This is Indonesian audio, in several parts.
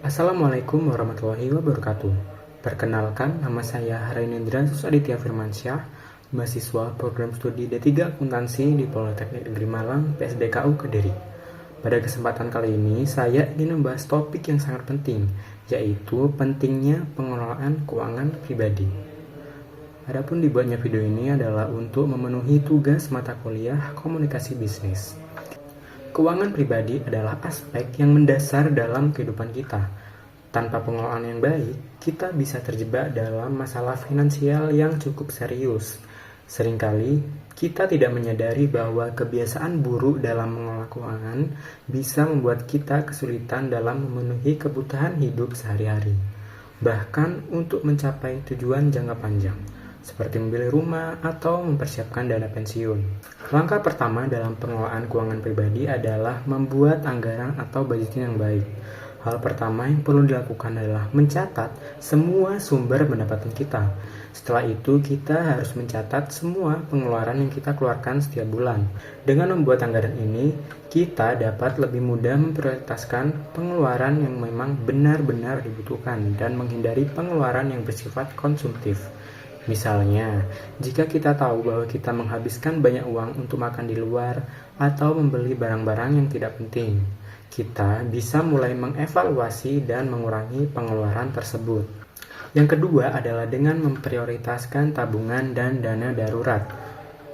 Assalamualaikum warahmatullahi wabarakatuh. Perkenalkan, nama saya Rainendra Susaditya Firmansyah, mahasiswa program studi D3 Akuntansi di Politeknik Negeri Malang, PSDKU Kediri. Pada kesempatan kali ini, saya ingin membahas topik yang sangat penting, yaitu pentingnya pengelolaan keuangan pribadi. Adapun dibuatnya video ini adalah untuk memenuhi tugas mata kuliah komunikasi bisnis. Keuangan pribadi adalah aspek yang mendasar dalam kehidupan kita. Tanpa pengelolaan yang baik, kita bisa terjebak dalam masalah finansial yang cukup serius. Seringkali, kita tidak menyadari bahwa kebiasaan buruk dalam mengelola keuangan bisa membuat kita kesulitan dalam memenuhi kebutuhan hidup sehari-hari. Bahkan untuk mencapai tujuan jangka panjang, seperti membeli rumah atau mempersiapkan dana pensiun. Langkah pertama dalam pengelolaan keuangan pribadi adalah membuat anggaran atau budgeting yang baik. Hal pertama yang perlu dilakukan adalah mencatat semua sumber pendapatan kita. Setelah itu, kita harus mencatat semua pengeluaran yang kita keluarkan setiap bulan. Dengan membuat anggaran ini, kita dapat lebih mudah memprioritaskan pengeluaran yang memang benar-benar dibutuhkan dan menghindari pengeluaran yang bersifat konsumtif. Misalnya, jika kita tahu bahwa kita menghabiskan banyak uang untuk makan di luar atau membeli barang-barang yang tidak penting, kita bisa mulai mengevaluasi dan mengurangi pengeluaran tersebut. Yang kedua adalah dengan memprioritaskan tabungan dan dana darurat.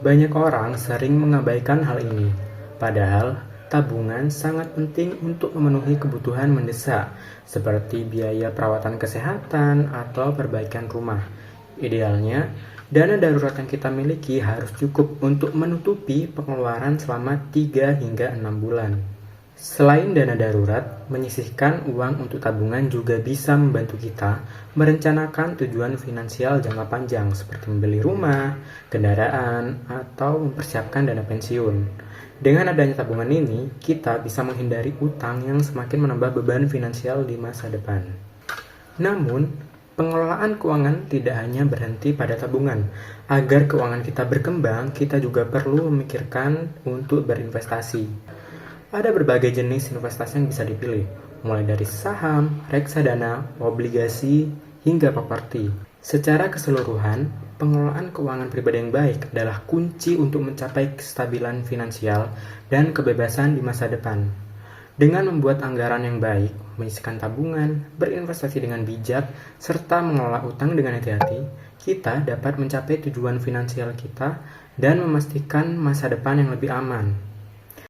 Banyak orang sering mengabaikan hal ini, padahal tabungan sangat penting untuk memenuhi kebutuhan mendesak, seperti biaya perawatan kesehatan atau perbaikan rumah. Idealnya, dana darurat yang kita miliki harus cukup untuk menutupi pengeluaran selama 3 hingga 6 bulan. Selain dana darurat, menyisihkan uang untuk tabungan juga bisa membantu kita merencanakan tujuan finansial jangka panjang seperti membeli rumah, kendaraan, atau mempersiapkan dana pensiun. Dengan adanya tabungan ini, kita bisa menghindari utang yang semakin menambah beban finansial di masa depan. Namun, pengelolaan keuangan tidak hanya berhenti pada tabungan. Agar keuangan kita berkembang, kita juga perlu memikirkan untuk berinvestasi. Ada berbagai jenis investasi yang bisa dipilih, mulai dari saham, reksadana, obligasi, hingga properti. Secara keseluruhan, pengelolaan keuangan pribadi yang baik adalah kunci untuk mencapai kestabilan finansial dan kebebasan di masa depan. Dengan membuat anggaran yang baik, menyisihkan tabungan, berinvestasi dengan bijak, serta mengelola utang dengan hati-hati, kita dapat mencapai tujuan finansial kita dan memastikan masa depan yang lebih aman.